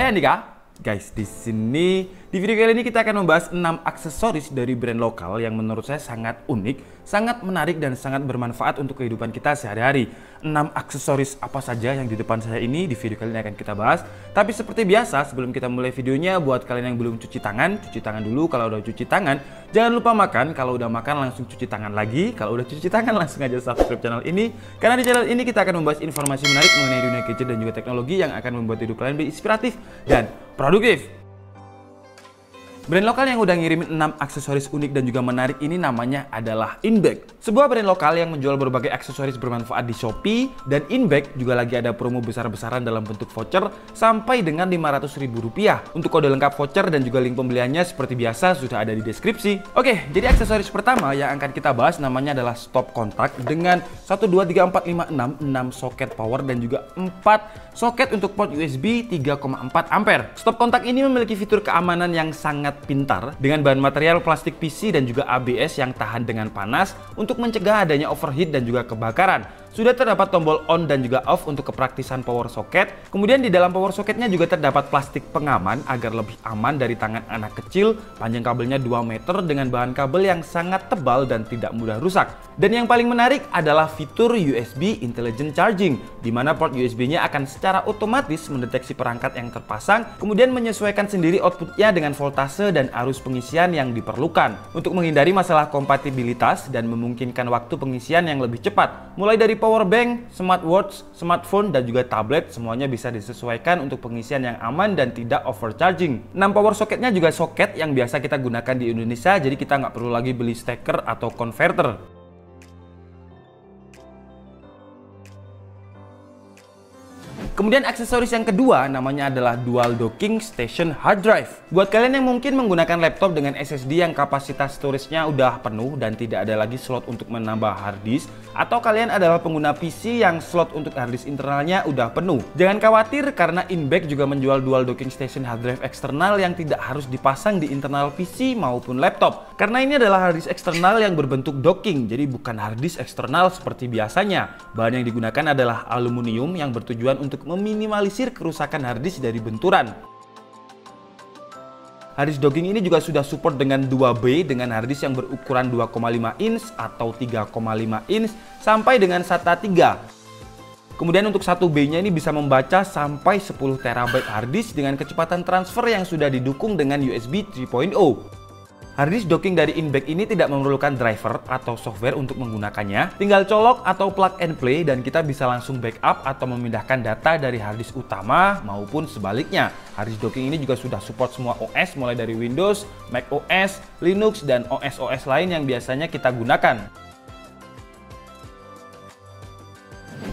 Saya Andika. Guys, di video kali ini kita akan membahas 6 aksesoris dari brand lokal yang menurut saya sangat unik, sangat menarik dan sangat bermanfaat untuk kehidupan kita sehari-hari. 6 aksesoris apa saja yang di depan saya ini di video kali ini akan kita bahas. Tapi seperti biasa, sebelum kita mulai videonya, buat kalian yang belum cuci tangan dulu. Kalau udah cuci tangan, jangan lupa makan. Kalau udah makan langsung cuci tangan lagi. Kalau udah cuci tangan langsung aja subscribe channel ini. Karena di channel ini kita akan membahas informasi menarik mengenai dunia gadget dan juga teknologi yang akan membuat hidup kalian lebih inspiratif dan produktif. Brand lokal yang udah ngirimin 6 aksesoris unik dan juga menarik ini namanya adalah Inbag. Sebuah brand lokal yang menjual berbagai aksesoris bermanfaat di Shopee, dan Inbag juga lagi ada promo besar-besaran dalam bentuk voucher sampai dengan Rp500.000. Untuk kode lengkap voucher dan juga link pembeliannya seperti biasa sudah ada di deskripsi. Oke, jadi aksesoris pertama yang akan kita bahas namanya adalah stop kontak dengan 1, 2, 3, 4, 5, 6 soket power dan juga 4 soket untuk port USB 3,4 ampere. Stop kontak ini memiliki fitur keamanan yang sangat pintar dengan bahan material plastik PC dan juga ABS yang tahan dengan panas untuk mencegah adanya overheat dan juga kebakaran. Sudah terdapat tombol on dan juga off untuk kepraktisan power socket. Kemudian di dalam power socketnya juga terdapat plastik pengaman agar lebih aman dari tangan anak kecil. Panjang kabelnya 2 meter dengan bahan kabel yang sangat tebal dan tidak mudah rusak. Dan yang paling menarik adalah fitur USB Intelligent Charging, di mana port USB-nya akan secara otomatis mendeteksi perangkat yang terpasang, kemudian menyesuaikan sendiri outputnya dengan voltase dan arus pengisian yang diperlukan. Untuk menghindari masalah kompatibilitas dan memungkinkan waktu pengisian yang lebih cepat, mulai dari power bank, smartwatch, smartphone, dan juga tablet, semuanya bisa disesuaikan untuk pengisian yang aman dan tidak overcharging. 6 power socketnya juga soket yang biasa kita gunakan di Indonesia, jadi kita nggak perlu lagi beli steker atau converter. Kemudian aksesoris yang kedua namanya adalah Dual Docking Station Hard Drive. Buat kalian yang mungkin menggunakan laptop dengan SSD yang kapasitas storage-nya udah penuh dan tidak ada lagi slot untuk menambah hard disk, atau kalian adalah pengguna PC yang slot untuk hard disk internalnya udah penuh, jangan khawatir karena Inbag juga menjual Dual Docking Station Hard Drive eksternal yang tidak harus dipasang di internal PC maupun laptop. Karena ini adalah hard disk eksternal yang berbentuk docking, jadi bukan hard disk eksternal seperti biasanya. Bahan yang digunakan adalah aluminium yang bertujuan untuk meminimalisir kerusakan harddisk dari benturan. Harddisk docking ini juga sudah support dengan 2B dengan harddisk yang berukuran 2,5 inch atau 3,5 inch sampai dengan SATA 3. Kemudian untuk 1B-nya ini bisa membaca sampai 10 TB harddisk dengan kecepatan transfer yang sudah didukung dengan USB 3.0. Harddisk docking dari Inbag ini tidak memerlukan driver atau software untuk menggunakannya. Tinggal colok atau plug and play dan kita bisa langsung backup atau memindahkan data dari harddisk utama maupun sebaliknya. Harddisk docking ini juga sudah support semua OS mulai dari Windows, Mac OS, Linux, dan OS lain yang biasanya kita gunakan.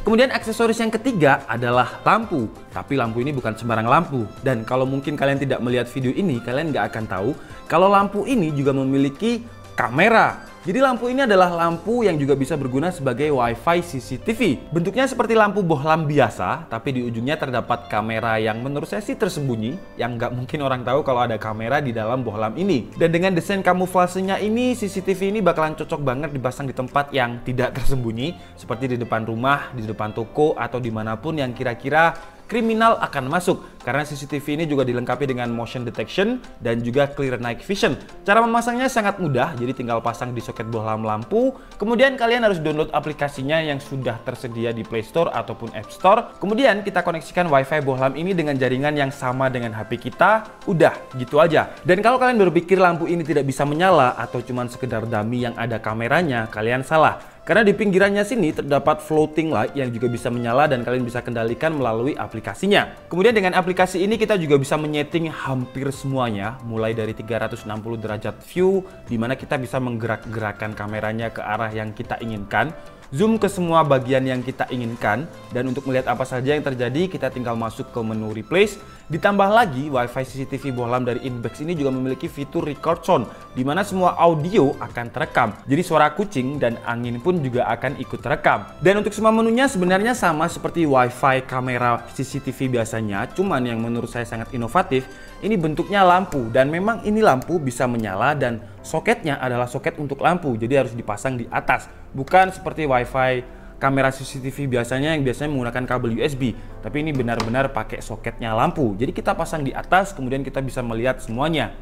Kemudian aksesoris yang ketiga adalah lampu. Tapi lampu ini bukan sembarang lampu. Dan kalau mungkin kalian tidak melihat video ini, kalian nggak akan tahu kalau lampu ini juga memiliki kamera. Jadi lampu ini adalah lampu yang juga bisa berguna sebagai WiFi CCTV. Bentuknya seperti lampu bohlam biasa, tapi di ujungnya terdapat kamera yang menurut saya sih tersembunyi, yang nggak mungkin orang tahu kalau ada kamera di dalam bohlam ini. Dan dengan desain kamuflasenya ini, CCTV ini bakalan cocok banget dipasang di tempat yang tidak tersembunyi, seperti di depan rumah, di depan toko, atau dimanapun yang kira-kira kriminal akan masuk. Karena CCTV ini juga dilengkapi dengan motion detection dan juga clear night vision. Cara memasangnya sangat mudah, jadi tinggal pasang di soket bohlam lampu. Kemudian kalian harus download aplikasinya yang sudah tersedia di Play Store ataupun App Store. Kemudian kita koneksikan WiFi bohlam ini dengan jaringan yang sama dengan HP kita. Udah, gitu aja. Dan kalau kalian berpikir lampu ini tidak bisa menyala atau cuman sekedar dummy yang ada kameranya, kalian salah. Karena di pinggirannya sini terdapat floating light yang juga bisa menyala dan kalian bisa kendalikan melalui aplikasinya. Kemudian dengan aplikasi ini kita juga bisa menyeting hampir semuanya, mulai dari 360 derajat view, di mana kita bisa menggerak-gerakkan kameranya ke arah yang kita inginkan, zoom ke semua bagian yang kita inginkan, dan untuk melihat apa saja yang terjadi kita tinggal masuk ke menu replace. Ditambah lagi WiFi CCTV bohlam dari Inbag ini juga memiliki fitur record sound, di mana semua audio akan terekam. Jadi suara kucing dan angin pun juga akan ikut terekam. Dan untuk semua menunya sebenarnya sama seperti WiFi kamera CCTV biasanya, cuman yang menurut saya sangat inovatif, ini bentuknya lampu, dan memang ini lampu bisa menyala dan soketnya adalah soket untuk lampu, jadi harus dipasang di atas, bukan seperti WiFi kamera CCTV biasanya yang biasanya menggunakan kabel USB, tapi ini benar-benar pakai soketnya lampu. Jadi kita pasang di atas, kemudian kita bisa melihat semuanya.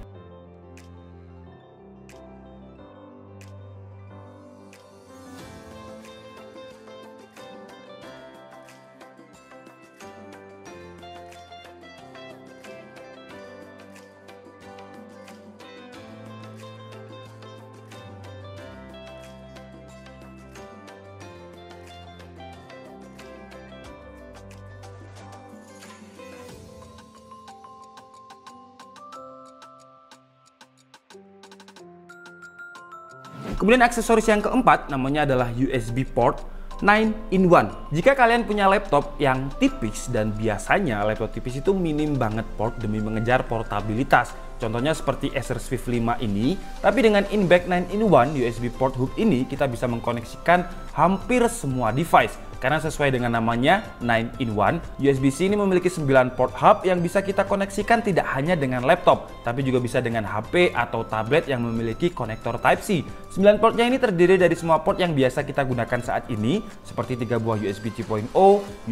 Kemudian aksesoris yang keempat namanya adalah USB port 9-in-1. Jika kalian punya laptop yang tipis, dan biasanya laptop tipis itu minim banget port demi mengejar portabilitas. Contohnya seperti Acer Swift 5 ini, tapi dengan in-back 9-in-1 USB port hub ini kita bisa mengkoneksikan hampir semua device. Karena sesuai dengan namanya 9-in-1, USB-C ini memiliki 9 port hub yang bisa kita koneksikan tidak hanya dengan laptop, tapi juga bisa dengan HP atau tablet yang memiliki konektor Type-C. 9 portnya ini terdiri dari semua port yang biasa kita gunakan saat ini, seperti 3 buah USB 3.0,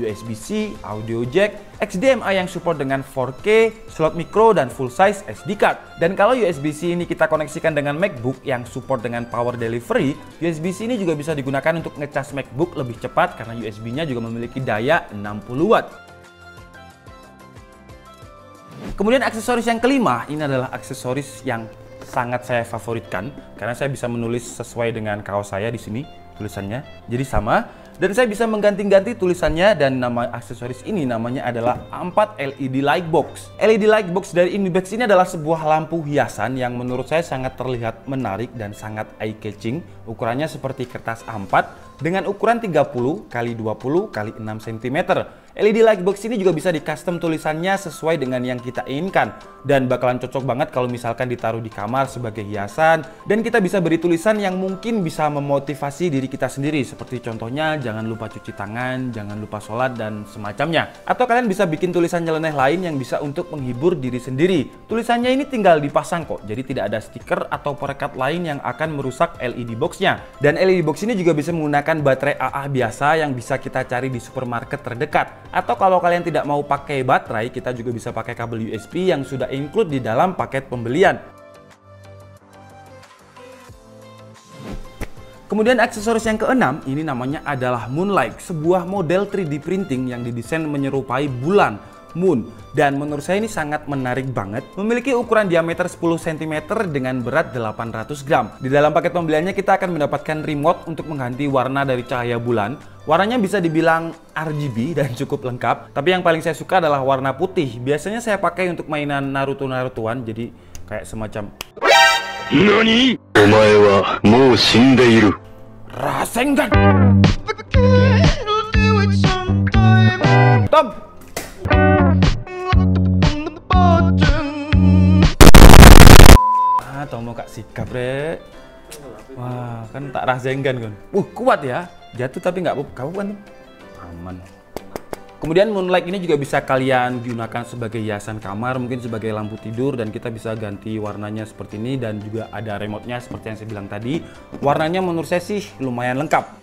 USB-C, audio jack, HDMI yang support dengan 4K, slot micro, dan full size SD card. Dan kalau USB-C ini kita koneksikan dengan MacBook yang support dengan power delivery, USB-C ini juga bisa digunakan untuk ngecas MacBook lebih cepat karena USB-nya juga memiliki daya 60 watt. Kemudian aksesoris yang kelima, ini adalah aksesoris yang sangat saya favoritkan karena saya bisa menulis sesuai dengan kaos saya di sini tulisannya. Jadi sama, dan saya bisa mengganti-ganti tulisannya, dan nama aksesoris ini namanya adalah A4 LED Light Box. LED Light Box dari Imibex ini adalah sebuah lampu hiasan yang menurut saya sangat terlihat menarik dan sangat eye-catching. Ukurannya seperti kertas A4 dengan ukuran 30 x 20 x 6 cm. LED light box ini juga bisa di custom tulisannya sesuai dengan yang kita inginkan, dan bakalan cocok banget kalau misalkan ditaruh di kamar sebagai hiasan, dan kita bisa beri tulisan yang mungkin bisa memotivasi diri kita sendiri, seperti contohnya jangan lupa cuci tangan, jangan lupa sholat, dan semacamnya. Atau kalian bisa bikin tulisan nyeleneh lain yang bisa untuk menghibur diri sendiri. Tulisannya ini tinggal dipasang kok, jadi tidak ada stiker atau perekat lain yang akan merusak LED boxnya. Dan LED box ini juga bisa menggunakan baterai AA biasa yang bisa kita cari di supermarket terdekat. Atau kalau kalian tidak mau pakai baterai, kita juga bisa pakai kabel USB yang sudah include di dalam paket pembelian. Kemudian aksesoris yang keenam, ini namanya adalah Moonlight, sebuah model 3D printing yang didesain menyerupai bulan, moon. Dan menurut saya ini sangat menarik banget. Memiliki ukuran diameter 10 cm dengan berat 800 gram. Di dalam paket pembeliannya kita akan mendapatkan remote untuk mengganti warna dari cahaya bulan. Warnanya bisa dibilang RGB dan cukup lengkap. Tapi yang paling saya suka adalah warna putih. Biasanya saya pakai untuk mainan Naruto-Narutoan, jadi kayak semacam NANI? Omae wa mou shindeiru. Rasengan. Tom. Tomo kak sikap rek. Wah, kan tak rasengan kan. Kuat ya. Jatuh tapi nggak kau kan. Aman. Kemudian Moonlight ini juga bisa kalian gunakan sebagai hiasan kamar, mungkin sebagai lampu tidur, dan kita bisa ganti warnanya seperti ini, dan juga ada remote-nya seperti yang saya bilang tadi. Warnanya menurut saya sih lumayan lengkap.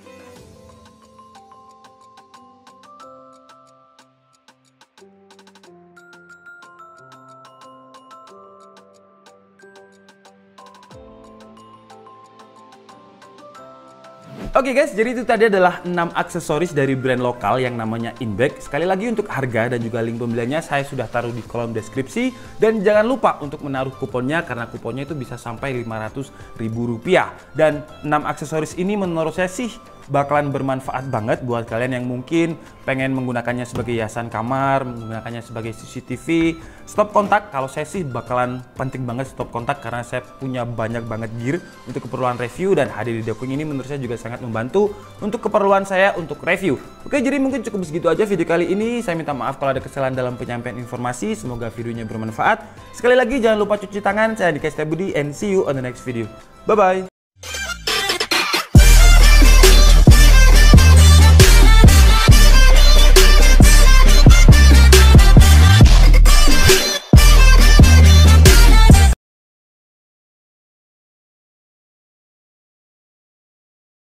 Oke guys, jadi itu tadi adalah 6 aksesoris dari brand lokal yang namanya Inbex. Sekali lagi untuk harga dan juga link pembeliannya saya sudah taruh di kolom deskripsi. Dan jangan lupa untuk menaruh kuponnya karena kuponnya itu bisa sampai Rp500.000. Dan 6 aksesoris ini menurut saya sih bakalan bermanfaat banget buat kalian yang mungkin pengen menggunakannya sebagai hiasan kamar, menggunakannya sebagai CCTV. Stop kontak, kalau saya sih bakalan penting banget stop kontak karena saya punya banyak banget gear untuk keperluan review, dan hadir di Dekung ini menurut saya juga sangat membantu untuk keperluan saya untuk review. Oke, jadi mungkin cukup segitu aja video kali ini. Saya minta maaf kalau ada kesalahan dalam penyampaian informasi. Semoga videonya bermanfaat. Sekali lagi jangan lupa cuci tangan. Saya Dika Setiabudi and see you on the next video. Bye bye.